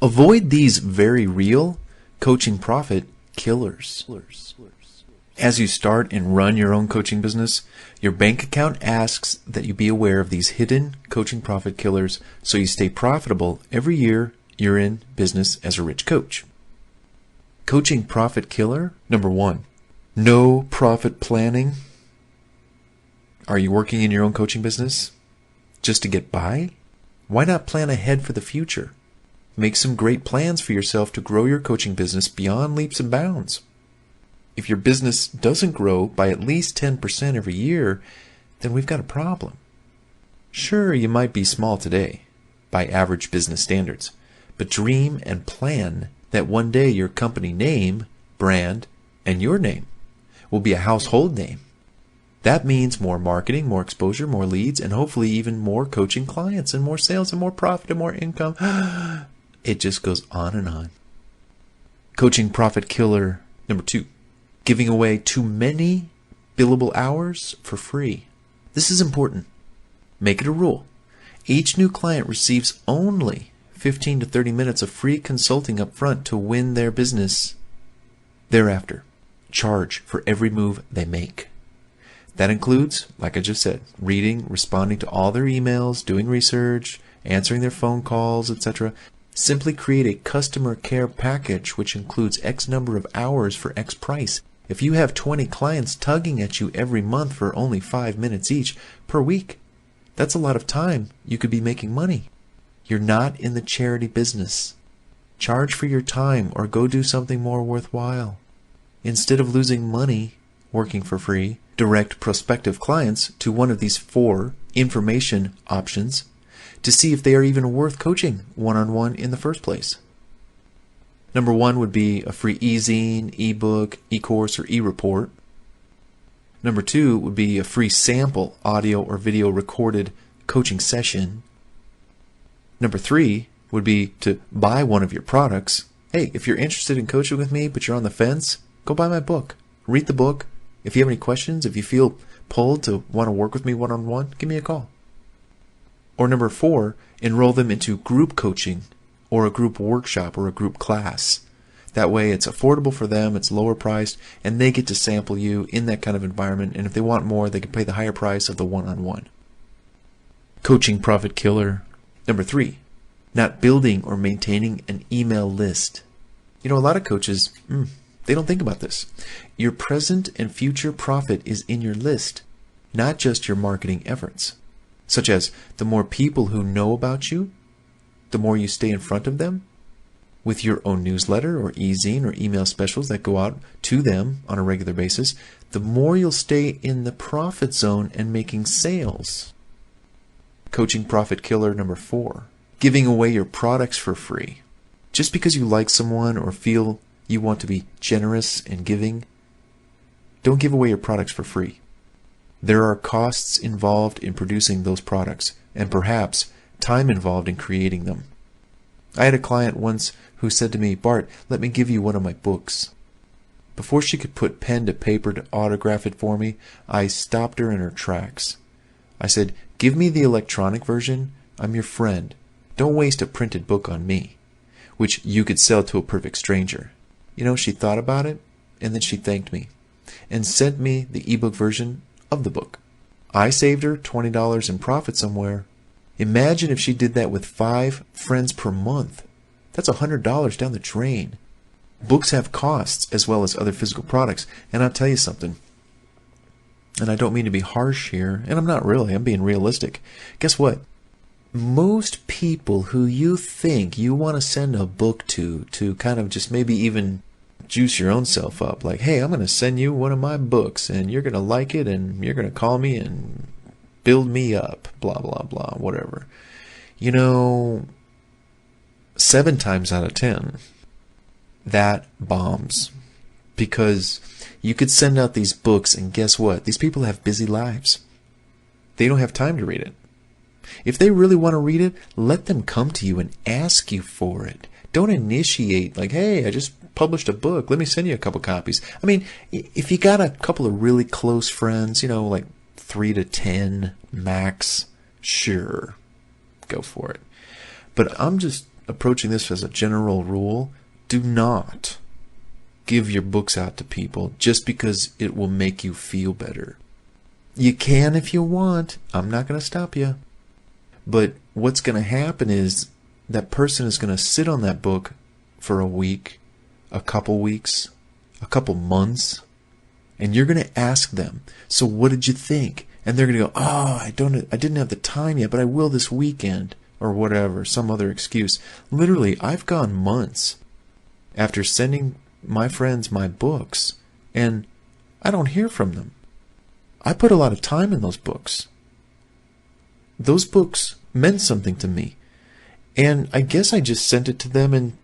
Avoid these very real coaching profit killers. As you start and run your own coaching business, your bank account asks that you be aware of these hidden coaching profit killers so you stay profitable every year you're in business as a rich coach. Coaching profit killer number 1, no profit planning. Are you working in your own coaching business just to get by? Why not plan ahead for the future? Make some great plans for yourself to grow your coaching business beyond leaps and bounds. If your business doesn't grow by at least 10% every year, then we've got a problem. Sure, you might be small today by average business standards, but dream and plan that one day your company name, brand, and your name will be a household name. That means more marketing, more exposure, more leads, and hopefully even more coaching clients and more sales and more profit and more income. It just goes on and on. Coaching profit killer number 2. Giving away too many billable hours for free. This is important. Make it a rule. Each new client receives only 15 to 30 minutes of free consulting up front to win their business. Thereafter, charge for every move they make. That includes, like I just said, reading, responding to all their emails, doing research, answering their phone calls, etc. Simply create a customer care package which includes X number of hours for X price. If you have 20 clients tugging at you every month for only 5 minutes each per week, that's a lot of time you could be making money. You're not in the charity business. Charge for your time or go do something more worthwhile. Instead of losing money working for free, direct prospective clients to one of these 4 information options to see if they are even worth coaching one-on-one in the first place. Number 1 would be a free e-zine, e-book, e-course, or e-report. Number 2 would be a free sample audio or video recorded coaching session. Number 3 would be to buy one of your products. Hey, if you're interested in coaching with me but you're on the fence, go buy my book. Read the book. If you have any questions, if you feel pulled to want to work with me one-on-one, give me a call. Or number 4, enroll them into group coaching or a group workshop or a group class. That way it's affordable for them, it's lower priced, and they get to sample you in that kind of environment, and if they want more, they can pay the higher price of the one-on-one. Coaching profit killer number 3, not building or maintaining an email list. You know, a lot of coaches, they don't think about this. Your present and future profit is in your list, not just your marketing efforts. Such as, the more people who know about you, the more you stay in front of them with your own newsletter or e-zine or email specials that go out to them on a regular basis, the more you'll stay in the profit zone and making sales. Coaching profit killer number 4, giving away your products for free. Just because you like someone or feel you want to be generous and giving, don't give away your products for free. There are costs involved in producing those products, and perhaps time involved in creating them. I had a client once who said to me, "Bart, let me give you one of my books." Before she could put pen to paper to autograph it for me, I stopped her in her tracks. I said, "Give me the electronic version. I'm your friend. Don't waste a printed book on me, which you could sell to a perfect stranger." You know, she thought about it, and then she thanked me and sent me the ebook version of the book. I saved her $20 in profit somewhere. Imagine if she did that with 5 friends per month. That's $100 down the drain. Books have costs as well as other physical products. And I'll tell you something, and I don't mean to be harsh here, and I'm not really, I'm being realistic. Guess what? Most people who you think you want to send a book to kind of just maybe even juice your own self up, like, hey, I'm going to send you one of my books and you're going to like it and you're going to call me and build me up, blah, blah, blah, whatever. You know, 7 times out of 10, that bombs. Because you could send out these books and guess what? These people have busy lives. They don't have time to read it. If they really want to read it, let them come to you and ask you for it. Don't initiate like, hey, I just published a book. Let me send you a couple copies. I mean, if you got a couple of really close friends, you know, like 3 to 10 max, sure, go for it. But I'm just approaching this as a general rule, do not give your books out to people just because it will make you feel better. You can if you want. I'm not going to stop you. But what's going to happen is that person is going to sit on that book for a week, a couple weeks, a couple months, and you're going to ask them, so what did you think? And they're going to go, oh, I didn't have the time yet, but I will this weekend, or whatever, some other excuse. Literally, I've gone months after sending my friends my books, and I don't hear from them. I put a lot of time in those books. Those books meant something to me. And I guess I just sent it to them and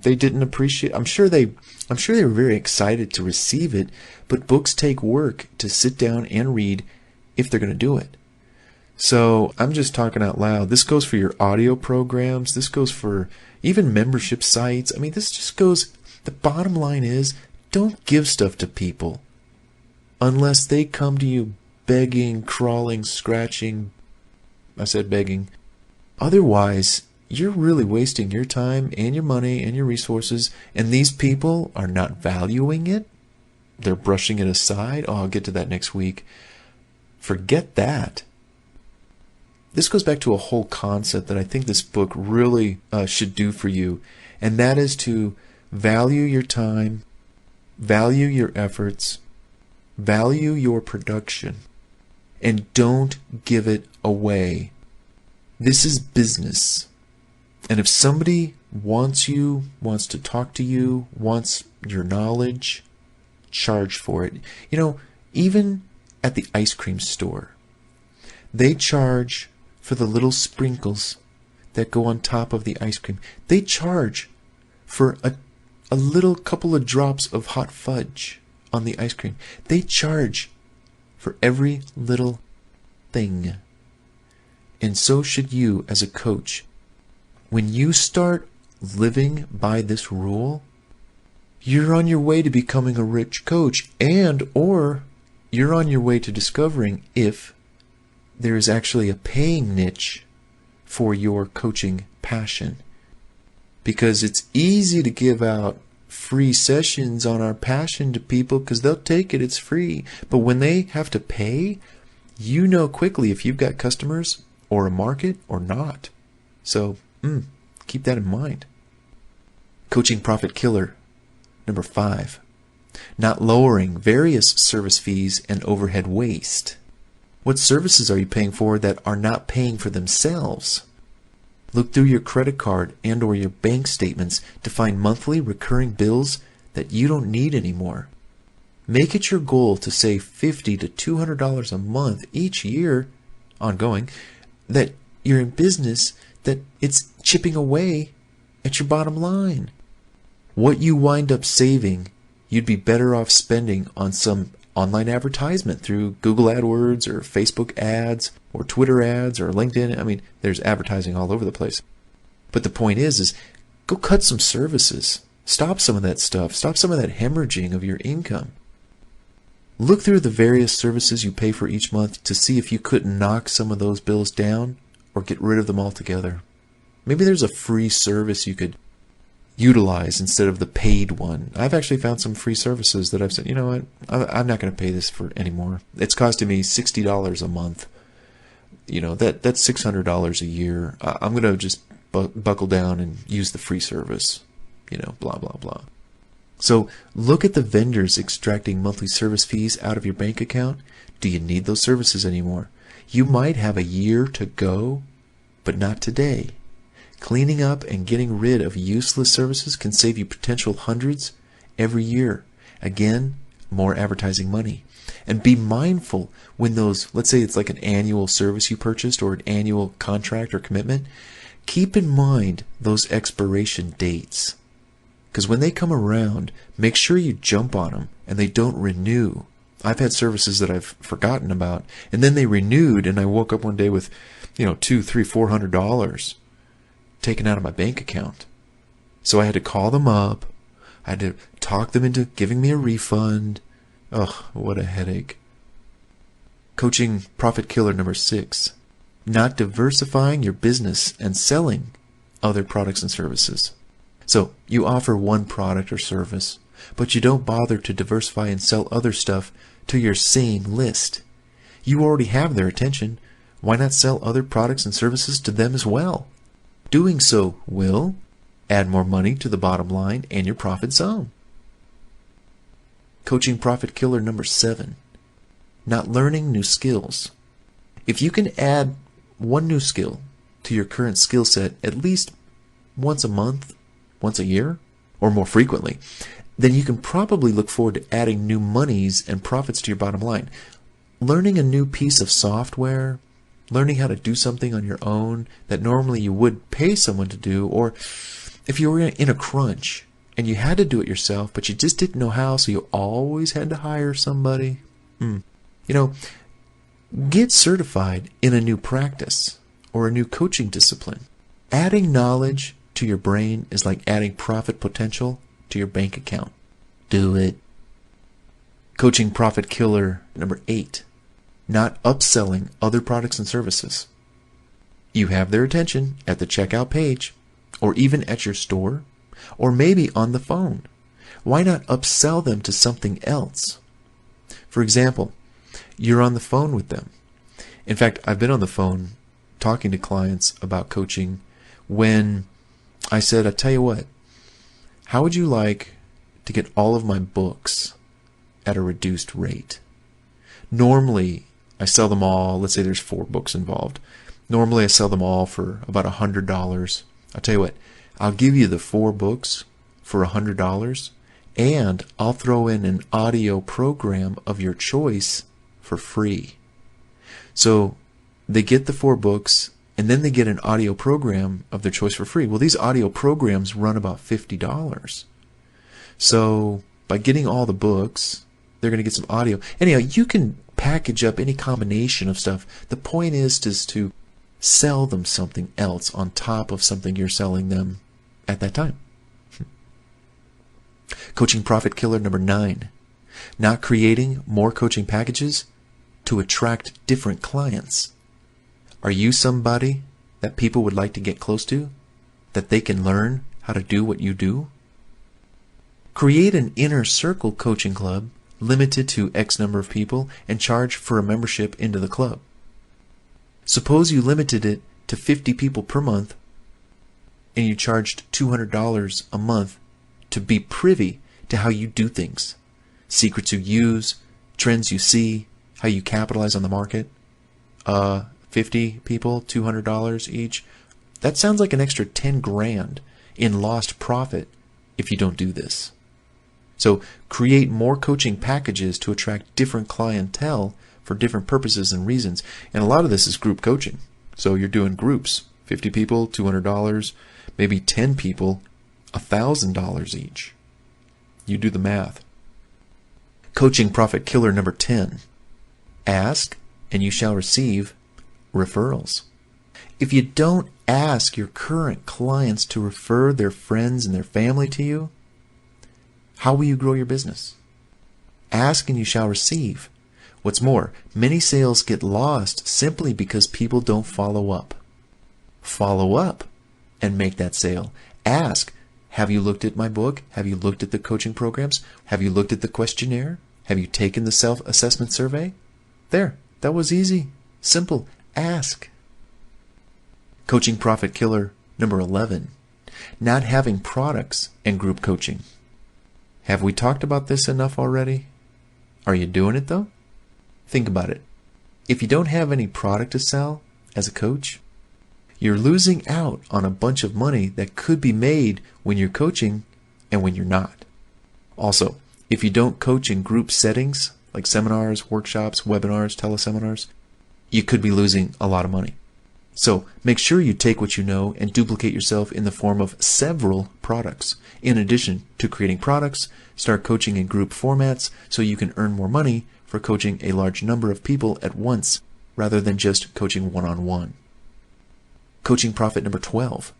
they didn't appreciate it. I'm sure they were very excited to receive it, but books take work to sit down and read if they're going to do it. So I'm just talking out loud. This goes for your audio programs. This goes for even membership sites. I mean, this just goes, the bottom line is, don't give stuff to people unless they come to you begging, crawling, scratching. I said begging. Otherwise, you're really wasting your time and your money and your resources, and these people are not valuing it. They're brushing it aside. Oh, I'll get to that next week. Forget that. This goes back to a whole concept that I think this book really should do for you, and that is to value your time, value your efforts, value your production, and don't give it away. This is business. And if somebody wants to talk to you, wants your knowledge, charge for it. You know, even at the ice cream store, they charge for the little sprinkles that go on top of the ice cream. They charge for a little couple of drops of hot fudge on the ice cream. They charge for every little thing. And so should you as a coach. When you start living by this rule, you're on your way to becoming a rich coach, or you're on your way to discovering if there is actually a paying niche for your coaching passion. Because it's easy to give out free sessions on our passion to people because they'll take it, it's free. But when they have to pay, you know quickly if you've got customers or a market or not. So keep that in mind. Coaching profit killer number 5. Not lowering various service fees and overhead waste. What services are you paying for that are not paying for themselves? Look through your credit card and or your bank statements to find monthly recurring bills that you don't need anymore. Make it your goal to save $50 to $200 a month each year, ongoing, that you're in business, that it's chipping away at your bottom line. What you wind up saving, you'd be better off spending on some online advertisement through Google AdWords or Facebook ads or Twitter ads or LinkedIn. I mean, there's advertising all over the place. But the point is go cut some services. Stop some of that stuff. Stop some of that hemorrhaging of your income. Look through the various services you pay for each month to see if you couldn't knock some of those bills down or get rid of them altogether. Maybe there's a free service you could utilize instead of the paid one. I've actually found some free services that I've said, you know what, I'm not going to pay this for anymore. It's costing me $60 a month. You know, that's $600 a year. I'm going to just buckle down and use the free service. You know, blah, blah, blah. So look at the vendors extracting monthly service fees out of your bank account. Do you need those services anymore? You might have a year to go, but not today. Cleaning up and getting rid of useless services can save you potential hundreds every year. Again, more advertising money. And be mindful when those, let's say it's like an annual service you purchased or an annual contract or commitment, keep in mind those expiration dates. Because when they come around, make sure you jump on them and they don't renew. I've had services that I've forgotten about, and then they renewed, and I woke up one day with, $200, $300, $400 taken out of my bank account. So I had to call them up. I had to talk them into giving me a refund. Ugh, what a headache. Coaching profit killer number 6. Not diversifying your business and selling other products and services. So you offer one product or service, but you don't bother to diversify and sell other stuff to your same list. You already have their attention. Why not sell other products and services to them as well? Doing so will add more money to the bottom line and your profit zone. Coaching profit killer number 7. Not learning new skills. If you can add one new skill to your current skill set at least once a month, once a year, or more frequently, then you can probably look forward to adding new monies and profits to your bottom line. Learning a new piece of software, learning how to do something on your own that normally you would pay someone to do, or if you were in a crunch and you had to do it yourself, but you just didn't know how, so you always had to hire somebody. Get certified in a new practice or a new coaching discipline. Adding knowledge to your brain is like adding profit potential to your bank account. Do it. Coaching profit killer number 8. Not upselling other products and services. You have their attention at the checkout page, or even at your store, or maybe on the phone. Why not upsell them to something else? For example, you're on the phone with them. In fact, I've been on the phone talking to clients about coaching when I said, I tell you what, how would you like to get all of my books at a reduced rate? Normally, I sell them all. Let's say there's 4 books involved. Normally, I sell them all for about $100. I'll tell you what, I'll give you the 4 books for $100, and I'll throw in an audio program of your choice for free. So they get the 4 books, and then they get an audio program of their choice for free. Well, these audio programs run about $50. So by getting all the books, they're going to get some audio. Anyhow, you can package up any combination of stuff. The point is to sell them something else on top of something you're selling them at that time. Coaching profit killer number 9. Not creating more coaching packages to attract different clients. Are you somebody that people would like to get close to? That they can learn how to do what you do? Create an inner circle coaching club limited to X number of people and charge for a membership into the club. Suppose you limited it to 50 people per month and you charged $200 a month to be privy to how you do things, secrets you use, trends you see, how you capitalize on the market. 50 people, $200 each. That sounds like an extra 10 grand in lost profit if you don't do this. So create more coaching packages to attract different clientele for different purposes and reasons. And a lot of this is group coaching. So you're doing groups, 50 people, $200, maybe 10 people, $1,000 each. You do the math. Coaching profit killer number 10. Ask and you shall receive referrals. If you don't ask your current clients to refer their friends and their family to you, how will you grow your business? Ask and you shall receive. What's more, many sales get lost simply because people don't follow up. Follow up and make that sale. Ask, have you looked at my book? Have you looked at the coaching programs? Have you looked at the questionnaire? Have you taken the self-assessment survey? There, that was easy. Simple. Ask. Coaching profit killer number 11. Not having products and group coaching. Have we talked about this enough already? Are you doing it though? Think about it. If you don't have any product to sell as a coach, you're losing out on a bunch of money that could be made when you're coaching and when you're not. Also, if you don't coach in group settings like seminars, workshops, webinars, teleseminars, you could be losing a lot of money. So make sure you take what you know and duplicate yourself in the form of several products. In addition to creating products, start coaching in group formats so you can earn more money for coaching a large number of people at once rather than just coaching one-on-one. Coaching profit number 12.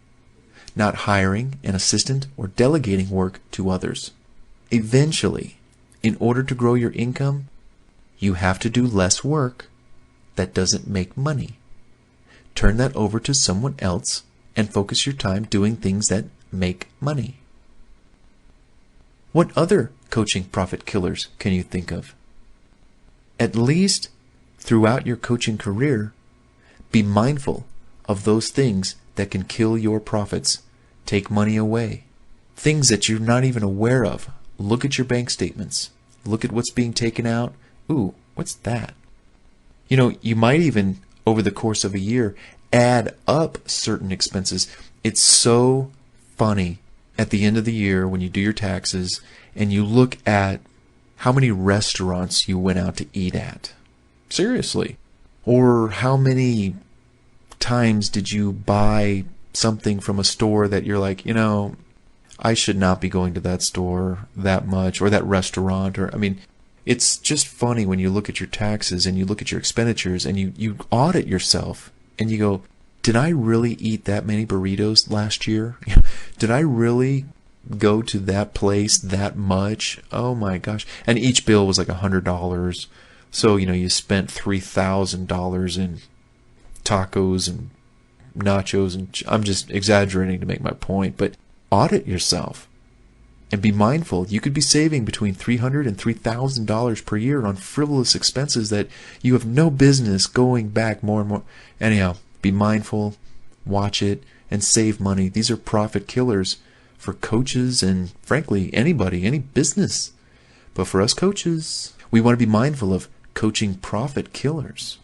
Not hiring an assistant or delegating work to others. Eventually, in order to grow your income, you have to do less work that doesn't make money. Turn that over to someone else and focus your time doing things that make money. What other coaching profit killers can you think of? At least throughout your coaching career, be mindful of those things that can kill your profits, take money away, things that you're not even aware of. Look at your bank statements. Look at what's being taken out. Ooh, what's that? You might even, over the course of a year, add up certain expenses. It's so funny at the end of the year when you do your taxes and you look at how many restaurants you went out to eat at. Seriously. Or how many times did you buy something from a store that you're like, I should not be going to that store that much, or that restaurant, it's just funny when you look at your taxes and you look at your expenditures and you audit yourself and you go, did I really eat that many burritos last year? Did I really go to that place that much? Oh my gosh. And each bill was like $100. So, you spent $3,000 in tacos and nachos, and I'm just exaggerating to make my point, but audit yourself and be mindful. You could be saving between $300 and $3,000 per year on frivolous expenses that you have no business going back more and more. Anyhow, be mindful, watch it, and save money. These are profit killers for coaches and, frankly, anybody, any business. But for us coaches, we want to be mindful of coaching profit killers.